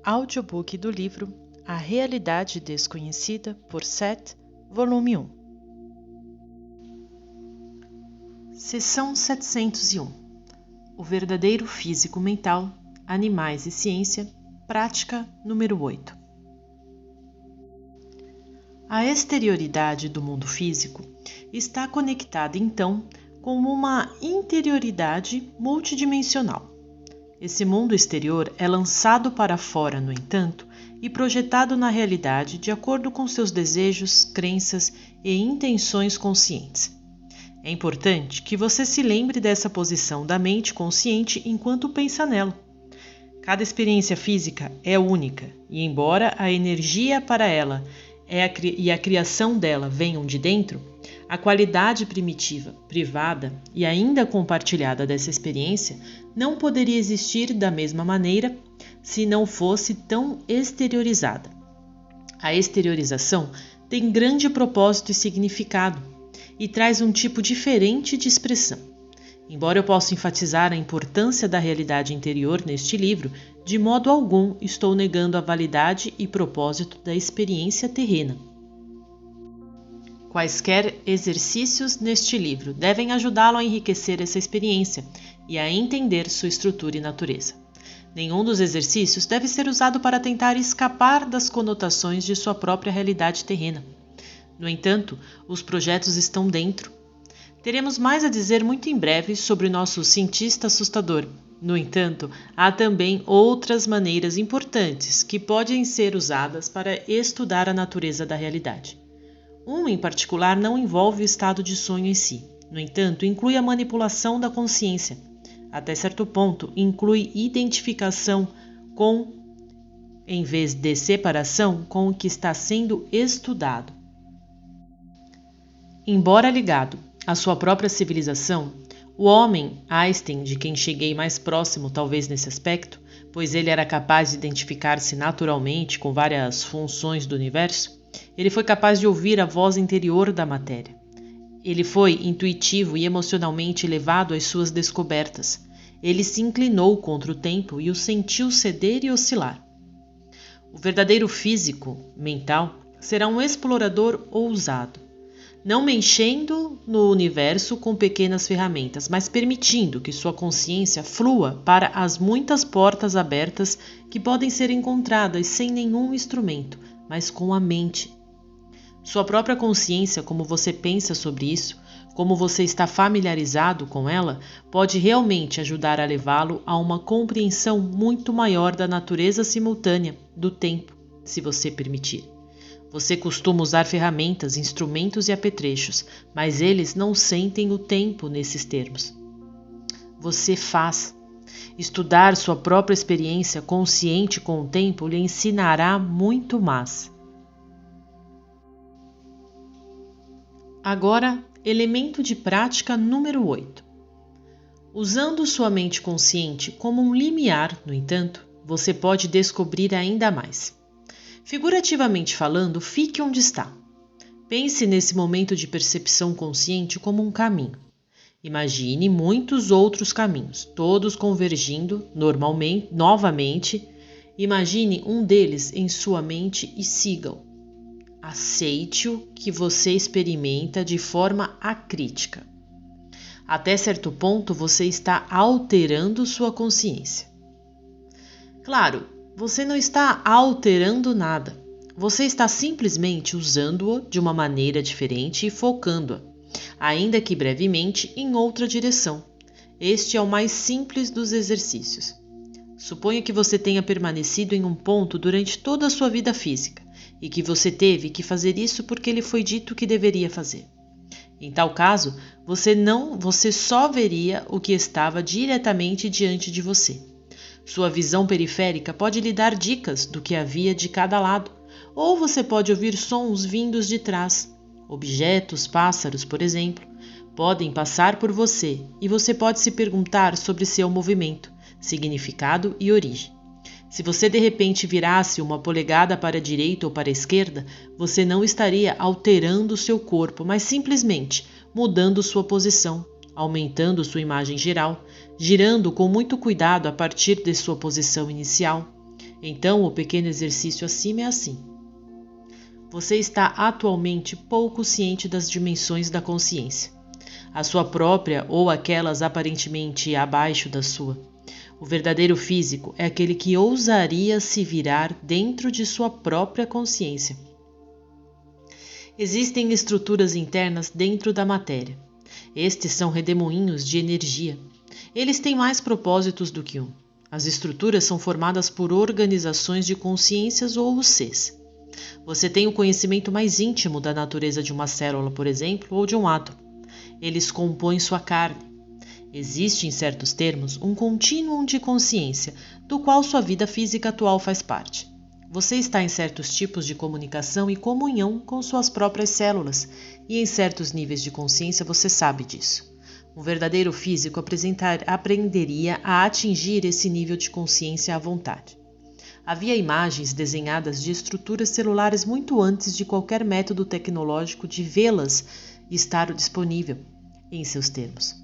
Audiobook do livro A Realidade Desconhecida, por Seth, volume 1. Seção 701. O verdadeiro físico mental, animais e ciência, prática número 8. A exterioridade do mundo físico está conectada, então, com uma interioridade multidimensional. Esse mundo exterior é lançado para fora, no entanto, e projetado na realidade de acordo com seus desejos, crenças e intenções conscientes. É importante que você se lembre dessa posição da mente consciente enquanto pensa nela. Cada experiência física é única, e embora a energia para ela e a criação dela venham de dentro, a qualidade primitiva, privada e ainda compartilhada dessa experiência não poderia existir da mesma maneira se não fosse tão exteriorizada. A exteriorização tem grande propósito e significado e traz um tipo diferente de expressão. Embora eu possa enfatizar a importância da realidade interior neste livro, de modo algum estou negando a validade e propósito da experiência terrena. Quaisquer exercícios neste livro devem ajudá-lo a enriquecer essa experiência e a entender sua estrutura e natureza. Nenhum dos exercícios deve ser usado para tentar escapar das conotações de sua própria realidade terrena. No entanto, os projetos estão dentro. Teremos mais a dizer muito em breve sobre o nosso cientista assustador. No entanto, há também outras maneiras importantes que podem ser usadas para estudar a natureza da realidade. Uma em particular não envolve o estado de sonho em si. No entanto, inclui a manipulação da consciência. Até certo ponto, inclui identificação com, em vez de separação, com o que está sendo estudado. Embora ligado à sua própria civilização, o homem, Einstein, de quem cheguei mais próximo talvez nesse aspecto, pois ele era capaz de identificar-se naturalmente com várias funções do universo, ele foi capaz de ouvir a voz interior da matéria. Ele foi intuitivo e emocionalmente levado às suas descobertas. Ele se inclinou contra o tempo e o sentiu ceder e oscilar. O verdadeiro físico, mental, será um explorador ousado, não mexendo no universo com pequenas ferramentas, mas permitindo que sua consciência flua para as muitas portas abertas que podem ser encontradas sem nenhum instrumento, mas com a mente. Sua própria consciência, como você pensa sobre isso, como você está familiarizado com ela, pode realmente ajudar a levá-lo a uma compreensão muito maior da natureza simultânea do tempo, se você permitir. Você costuma usar ferramentas, instrumentos e apetrechos, mas eles não sentem o tempo nesses termos. Você faz. Estudar sua própria experiência consciente com o tempo lhe ensinará muito mais. Agora, elemento de prática número 8. Usando sua mente consciente como um limiar, no entanto, você pode descobrir ainda mais. Figurativamente falando, fique onde está. Pense nesse momento de percepção consciente como um caminho. Imagine muitos outros caminhos, todos convergindo novamente. Imagine um deles em sua mente e siga-o. Aceite-o que você experimenta de forma acrítica. Até certo ponto, você está alterando sua consciência. Claro, você não está alterando nada. Você está simplesmente usando-o de uma maneira diferente e focando-a, ainda que brevemente, em outra direção. Este é o mais simples dos exercícios. Suponha que você tenha permanecido em um ponto durante toda a sua vida física e que você teve que fazer isso porque lhe foi dito que deveria fazer. Em tal caso, você só veria o que estava diretamente diante de você. Sua visão periférica pode lhe dar dicas do que havia de cada lado, ou você pode ouvir sons vindos de trás. Objetos, pássaros, por exemplo, podem passar por você e você pode se perguntar sobre seu movimento, significado e origem. Se você de repente virasse uma polegada para a direita ou para a esquerda, você não estaria alterando seu corpo, mas simplesmente mudando sua posição, aumentando sua imagem geral, girando com muito cuidado a partir de sua posição inicial. Então, o pequeno exercício acima é assim. Você está atualmente pouco ciente das dimensões da consciência, a sua própria ou aquelas aparentemente abaixo da sua. O verdadeiro físico é aquele que ousaria se virar dentro de sua própria consciência. Existem estruturas internas dentro da matéria. Estes são redemoinhos de energia. Eles têm mais propósitos do que um. As estruturas são formadas por organizações de consciências ou os Cs. Você tem o conhecimento mais íntimo da natureza de uma célula, por exemplo, ou de um átomo. Eles compõem sua carne. Existe, em certos termos, um contínuo de consciência, do qual sua vida física atual faz parte. Você está em certos tipos de comunicação e comunhão com suas próprias células, e em certos níveis de consciência você sabe disso. Um verdadeiro físico aprenderia a atingir esse nível de consciência à vontade. Havia imagens desenhadas de estruturas celulares muito antes de qualquer método tecnológico de vê-las estar disponível, em seus termos.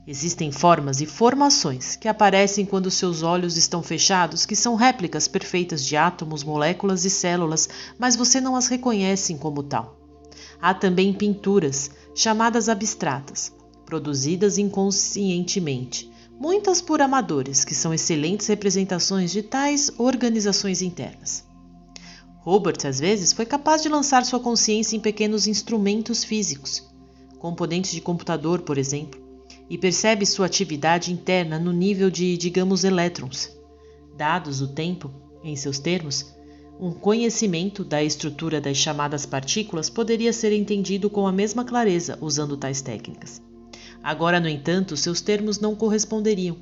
Existem formas e formações que aparecem quando seus olhos estão fechados, que são réplicas perfeitas de átomos, moléculas e células, mas você não as reconhece como tal. Há também pinturas, chamadas abstratas, produzidas inconscientemente, muitas por amadores, que são excelentes representações de tais organizações internas. Robert, às vezes, foi capaz de lançar sua consciência em pequenos instrumentos físicos, componentes de computador, por exemplo, e percebe sua atividade interna no nível de, digamos, elétrons. Dados o tempo, em seus termos, um conhecimento da estrutura das chamadas partículas poderia ser entendido com a mesma clareza usando tais técnicas. Agora, no entanto, seus termos não corresponderiam.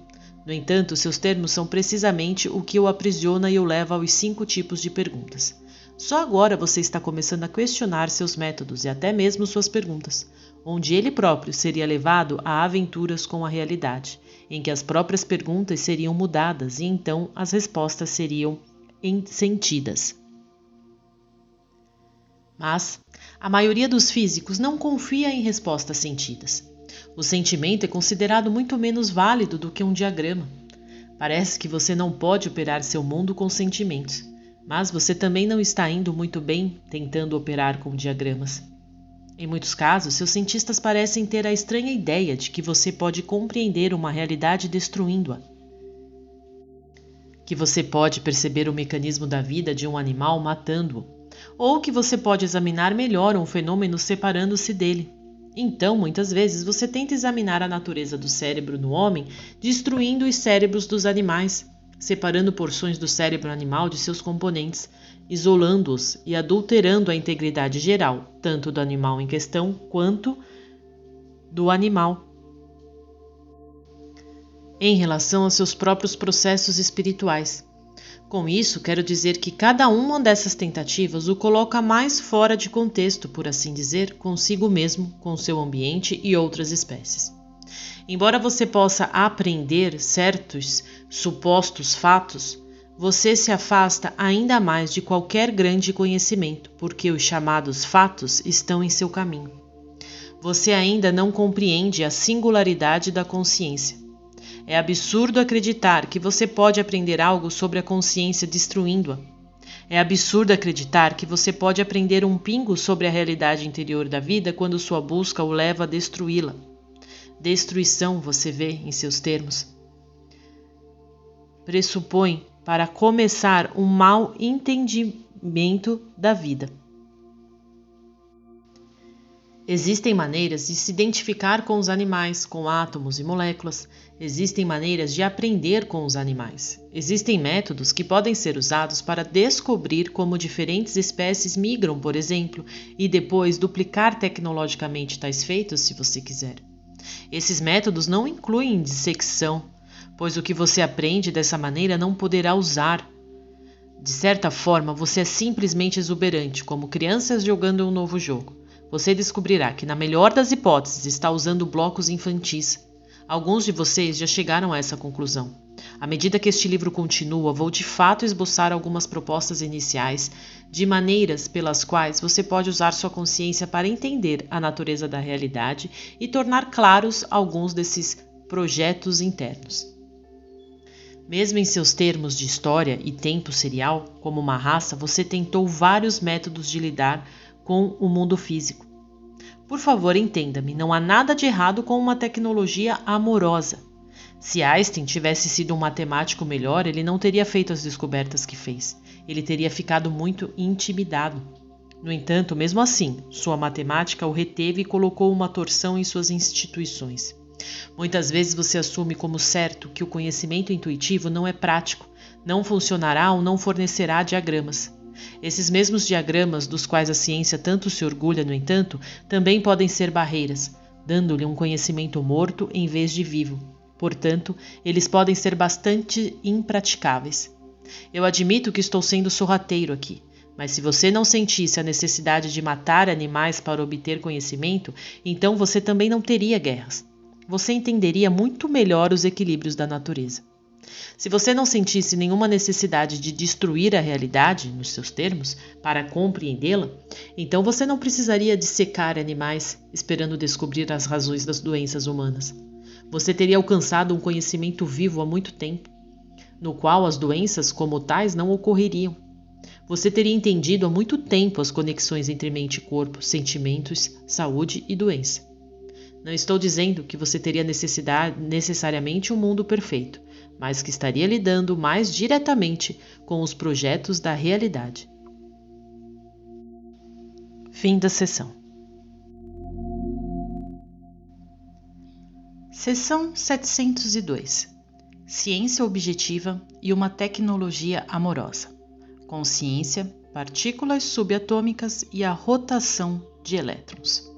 No entanto, seus termos são precisamente o que o aprisiona e o leva aos 5 tipos de perguntas. Só agora você está começando a questionar seus métodos e até mesmo suas perguntas, onde ele próprio seria levado a aventuras com a realidade, em que as próprias perguntas seriam mudadas e então as respostas seriam sentidas. Mas a maioria dos físicos não confia em respostas sentidas. O sentimento é considerado muito menos válido do que um diagrama. Parece que você não pode operar seu mundo com sentimentos, mas você também não está indo muito bem tentando operar com diagramas. Em muitos casos, seus cientistas parecem ter a estranha ideia de que você pode compreender uma realidade destruindo-a. Que você pode perceber o mecanismo da vida de um animal matando-o, ou que você pode examinar melhor um fenômeno separando-se dele. Então, muitas vezes, você tenta examinar a natureza do cérebro no homem, destruindo os cérebros dos animais, separando porções do cérebro animal de seus componentes, isolando-os e adulterando a integridade geral, tanto do animal em questão quanto do animal, em relação a seus próprios processos espirituais. Com isso, quero dizer que cada uma dessas tentativas o coloca mais fora de contexto, por assim dizer, consigo mesmo, com seu ambiente e outras espécies. Embora você possa aprender certos supostos fatos, você se afasta ainda mais de qualquer grande conhecimento, porque os chamados fatos estão em seu caminho. Você ainda não compreende a singularidade da consciência. É absurdo acreditar que você pode aprender algo sobre a consciência destruindo-a. É absurdo acreditar que você pode aprender um pingo sobre a realidade interior da vida quando sua busca o leva a destruí-la. Destruição, você vê em seus termos, pressupõe, para começar, um mau entendimento da vida. Existem maneiras de se identificar com os animais, com átomos e moléculas. Existem maneiras de aprender com os animais. Existem métodos que podem ser usados para descobrir como diferentes espécies migram, por exemplo, e depois duplicar tecnologicamente tais feitos, se você quiser. Esses métodos não incluem dissecção, pois o que você aprende dessa maneira não poderá usar. De certa forma, você é simplesmente exuberante, como crianças jogando um novo jogo. Você descobrirá que, na melhor das hipóteses, está usando blocos infantis. Alguns de vocês já chegaram a essa conclusão. À medida que este livro continua, vou de fato esboçar algumas propostas iniciais de maneiras pelas quais você pode usar sua consciência para entender a natureza da realidade e tornar claros alguns desses projetos internos. Mesmo em seus termos de história e tempo serial, como uma raça, você tentou vários métodos de lidar com o mundo físico. Por favor, entenda-me, não há nada de errado com uma tecnologia amorosa. Se Einstein tivesse sido um matemático melhor, ele não teria feito as descobertas que fez. Ele teria ficado muito intimidado. No entanto, mesmo assim, sua matemática o reteve e colocou uma torção em suas instituições. Muitas vezes você assume como certo que o conhecimento intuitivo não é prático, não funcionará ou não fornecerá diagramas. Esses mesmos diagramas dos quais a ciência tanto se orgulha, no entanto, também podem ser barreiras, dando-lhe um conhecimento morto em vez de vivo. Portanto, eles podem ser bastante impraticáveis. Eu admito que estou sendo sorrateiro aqui, mas se você não sentisse a necessidade de matar animais para obter conhecimento, então você também não teria guerras. Você entenderia muito melhor os equilíbrios da natureza. Se você não sentisse nenhuma necessidade de destruir a realidade, nos seus termos, para compreendê-la, então você não precisaria dissecar animais esperando descobrir as razões das doenças humanas. Você teria alcançado um conhecimento vivo há muito tempo, no qual as doenças como tais não ocorreriam. Você teria entendido há muito tempo as conexões entre mente e corpo, sentimentos, saúde e doença. Não estou dizendo que você teria necessariamente um mundo perfeito, mas que estaria lidando mais diretamente com os projetos da realidade. Fim da sessão. Seção 702. Ciência objetiva e uma tecnologia amorosa. Consciência, partículas subatômicas e a rotação de elétrons.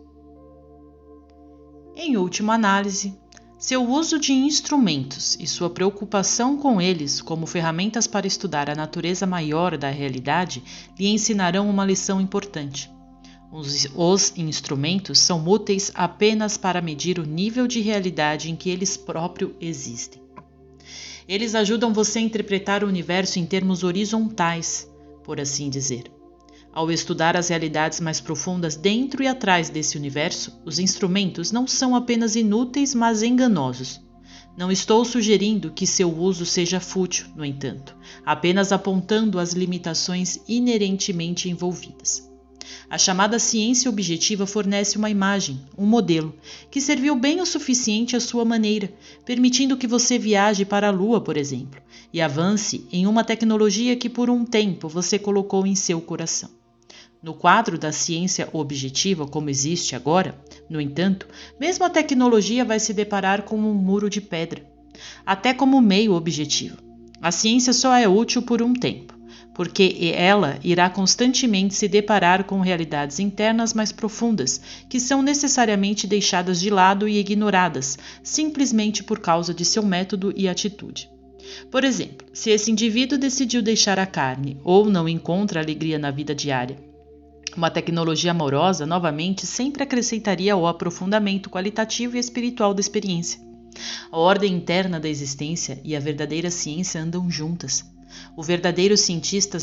Em última análise, seu uso de instrumentos e sua preocupação com eles como ferramentas para estudar a natureza maior da realidade lhe ensinarão uma lição importante. Os instrumentos são úteis apenas para medir o nível de realidade em que eles próprios existem. Eles ajudam você a interpretar o universo em termos horizontais, por assim dizer. Ao estudar as realidades mais profundas dentro e atrás desse universo, os instrumentos não são apenas inúteis, mas enganosos. Não estou sugerindo que seu uso seja fútil, no entanto, apenas apontando as limitações inerentemente envolvidas. A chamada ciência objetiva fornece uma imagem, um modelo, que serviu bem o suficiente à sua maneira, permitindo que você viaje para a Lua, por exemplo, e avance em uma tecnologia que por um tempo você colocou em seu coração. No quadro da ciência objetiva como existe agora, no entanto, mesmo a tecnologia vai se deparar com um muro de pedra, até como meio objetivo. A ciência só é útil por um tempo, porque ela irá constantemente se deparar com realidades internas mais profundas, que são necessariamente deixadas de lado e ignoradas, simplesmente por causa de seu método e atitude. Por exemplo, se esse indivíduo decidiu deixar a carne ou não encontra alegria na vida diária, uma tecnologia amorosa, novamente, sempre acrescentaria ao aprofundamento qualitativo e espiritual da experiência. A ordem interna da existência e a verdadeira ciência andam juntas. O verdadeiro cientista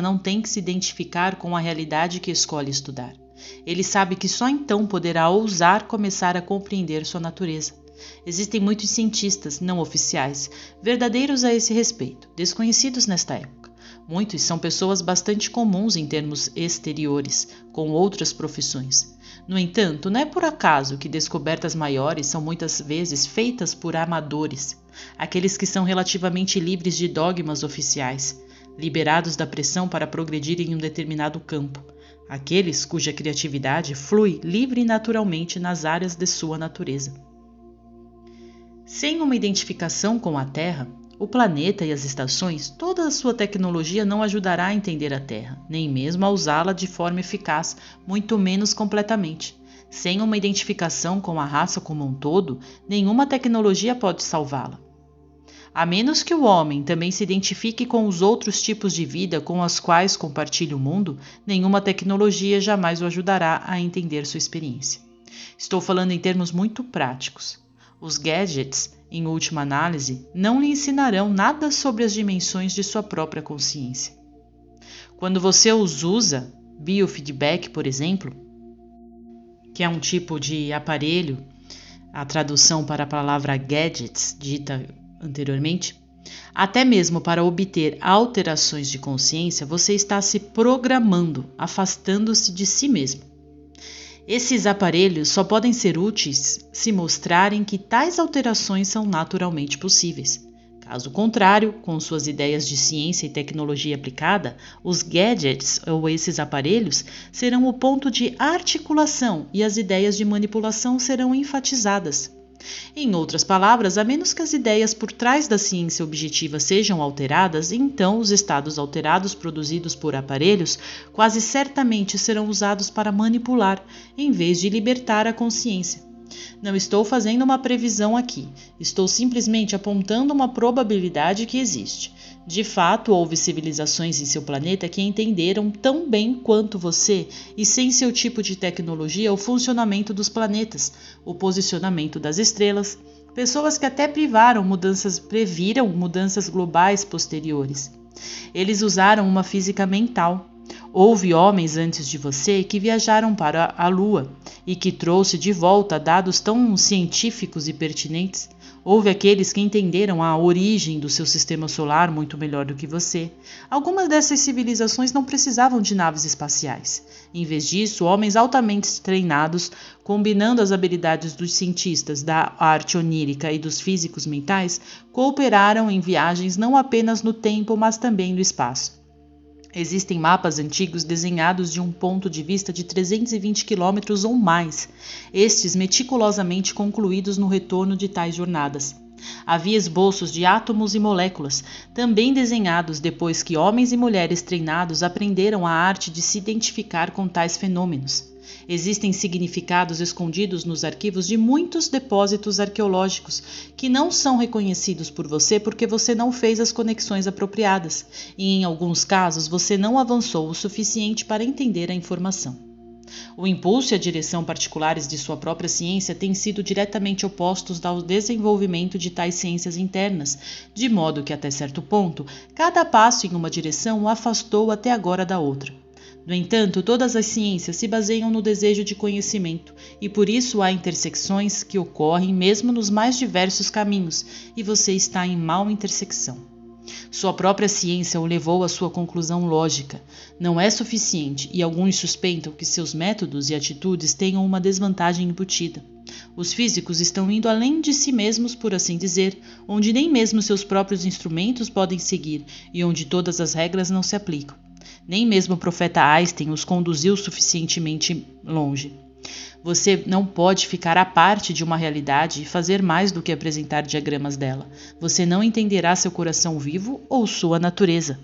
não tem que se identificar com a realidade que escolhe estudar. Ele sabe que só então poderá ousar começar a compreender sua natureza. Existem muitos cientistas não oficiais, verdadeiros a esse respeito, desconhecidos nesta época. Muitos são pessoas bastante comuns em termos exteriores, com outras profissões. No entanto, não é por acaso que descobertas maiores são muitas vezes feitas por amadores, aqueles que são relativamente livres de dogmas oficiais, liberados da pressão para progredir em um determinado campo, aqueles cuja criatividade flui livre e naturalmente nas áreas de sua natureza. Sem uma identificação com a Terra, o planeta e as estações, toda a sua tecnologia não ajudará a entender a Terra, nem mesmo a usá-la de forma eficaz, muito menos completamente. Sem uma identificação com a raça como um todo, nenhuma tecnologia pode salvá-la. A menos que o homem também se identifique com os outros tipos de vida com os quais compartilha o mundo, nenhuma tecnologia jamais o ajudará a entender sua experiência. Estou falando em termos muito práticos. Os gadgets, em última análise, não lhe ensinarão nada sobre as dimensões de sua própria consciência. Quando você os usa, biofeedback, por exemplo, que é um tipo de aparelho, a tradução para a palavra gadgets, dita anteriormente, Até mesmo para obter alterações de consciência, você está se programando, afastando-se de si mesmo. Esses aparelhos só podem ser úteis se mostrarem que tais alterações são naturalmente possíveis. Caso contrário, com suas ideias de ciência e tecnologia aplicada, os gadgets ou esses aparelhos serão o ponto de articulação e as ideias de manipulação serão enfatizadas. Em outras palavras, a menos que as ideias por trás da ciência objetiva sejam alteradas, então os estados alterados produzidos por aparelhos quase certamente serão usados para manipular, em vez de libertar a consciência. Não estou fazendo uma previsão aqui, estou simplesmente apontando uma probabilidade que existe. De fato, houve civilizações em seu planeta que entenderam tão bem quanto você, e sem seu tipo de tecnologia, o funcionamento dos planetas, o posicionamento das estrelas, pessoas que até previram mudanças globais posteriores. Eles usaram uma física mental. Houve homens antes de você que viajaram para a Lua e que trouxe de volta dados tão científicos e pertinentes. Houve aqueles que entenderam a origem do seu sistema solar muito melhor do que você. Algumas dessas civilizações não precisavam de naves espaciais. Em vez disso, homens altamente treinados, combinando as habilidades dos cientistas da arte onírica e dos físicos mentais, cooperaram em viagens não apenas no tempo, mas também no espaço. Existem mapas antigos desenhados de um ponto de vista de 320 quilômetros ou mais, estes meticulosamente concluídos no retorno de tais jornadas. Havia esboços de átomos e moléculas, também desenhados depois que homens e mulheres treinados aprenderam a arte de se identificar com tais fenômenos. Existem significados escondidos nos arquivos de muitos depósitos arqueológicos que não são reconhecidos por você porque você não fez as conexões apropriadas e, em alguns casos, você não avançou o suficiente para entender a informação. O impulso e a direção particulares de sua própria ciência têm sido diretamente opostos ao desenvolvimento de tais ciências internas, de modo que, até certo ponto, cada passo em uma direção o afastou até agora da outra. No entanto, todas as ciências se baseiam no desejo de conhecimento, e por isso há intersecções que ocorrem mesmo nos mais diversos caminhos, e você está em mal intersecção. Sua própria ciência o levou à sua conclusão lógica. Não é suficiente, e alguns suspeitam que seus métodos e atitudes tenham uma desvantagem embutida. Os físicos estão indo além de si mesmos, por assim dizer, onde nem mesmo seus próprios instrumentos podem seguir, e onde todas as regras não se aplicam. Nem mesmo o profeta Einstein os conduziu suficientemente longe. Você não pode ficar à parte de uma realidade e fazer mais do que apresentar diagramas dela. Você não entenderá seu coração vivo ou sua natureza.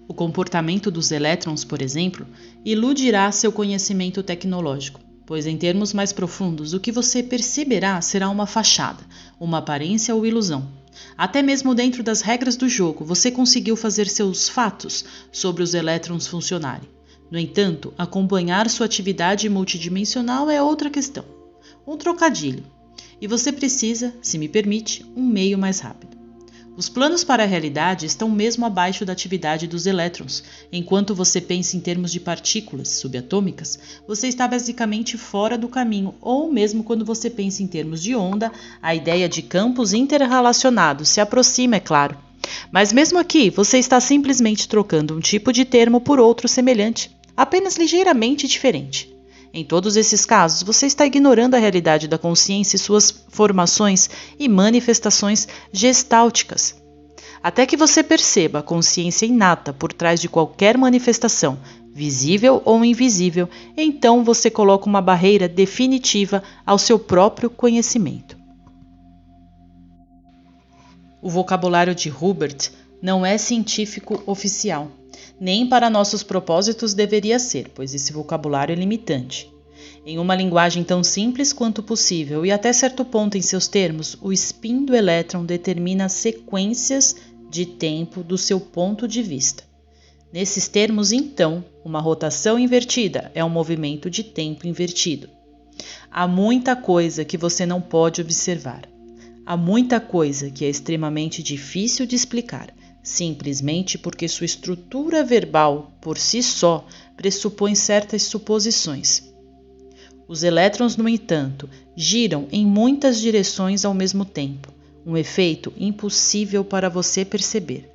O comportamento dos elétrons, por exemplo, iludirá seu conhecimento tecnológico, pois em termos mais profundos, o que você perceberá será uma fachada, uma aparência ou ilusão. Até mesmo dentro das regras do jogo, você conseguiu fazer seus fatos sobre os elétrons funcionarem. No entanto, acompanhar sua atividade multidimensional é outra questão. Um trocadilho. E você precisa, se me permite, um meio mais rápido. Os planos para a realidade estão mesmo abaixo da atividade dos elétrons. Enquanto você pensa em termos de partículas subatômicas, você está basicamente fora do caminho, ou mesmo quando você pensa em termos de onda, a ideia de campos interrelacionados se aproxima, é claro. Mas mesmo aqui, você está simplesmente trocando um tipo de termo por outro semelhante, apenas ligeiramente diferente. Em todos esses casos, você está ignorando a realidade da consciência e suas formações e manifestações gestálticas. Até que você perceba a consciência inata por trás de qualquer manifestação, visível ou invisível, então você coloca uma barreira definitiva ao seu próprio conhecimento. O vocabulário de Hubert não é científico oficial. Nem para nossos propósitos deveria ser, pois esse vocabulário é limitante. Em uma linguagem tão simples quanto possível e até certo ponto em seus termos, o spin do elétron determina as sequências de tempo do seu ponto de vista. Nesses termos, então, uma rotação invertida é um movimento de tempo invertido. Há muita coisa que você não pode observar. Há muita coisa que é extremamente difícil de explicar, simplesmente porque sua estrutura verbal, por si só, pressupõe certas suposições. Os elétrons, no entanto, giram em muitas direções ao mesmo tempo. um efeito impossível para você perceber.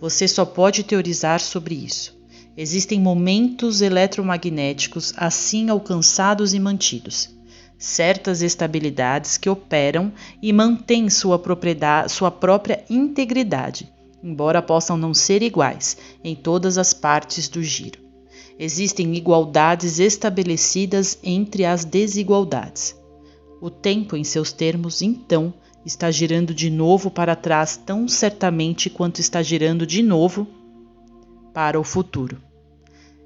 Você só pode teorizar sobre isso. Existem momentos eletromagnéticos assim alcançados e mantidos. Certas estabilidades que operam e mantêm sua própria integridade, embora possam não ser iguais em todas as partes do giro. Existem igualdades estabelecidas entre as desigualdades. O tempo, em seus termos, então, está girando de novo para trás tão certamente quanto está girando de novo para o futuro.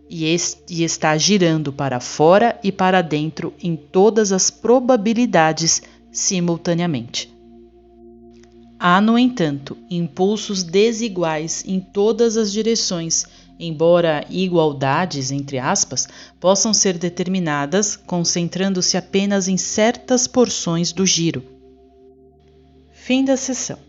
E está girando para fora e para dentro em todas as probabilidades simultaneamente. Há, no entanto, impulsos desiguais em todas as direções, embora igualdades, entre aspas, possam ser determinadas concentrando-se apenas em certas porções do giro. Fim da sessão.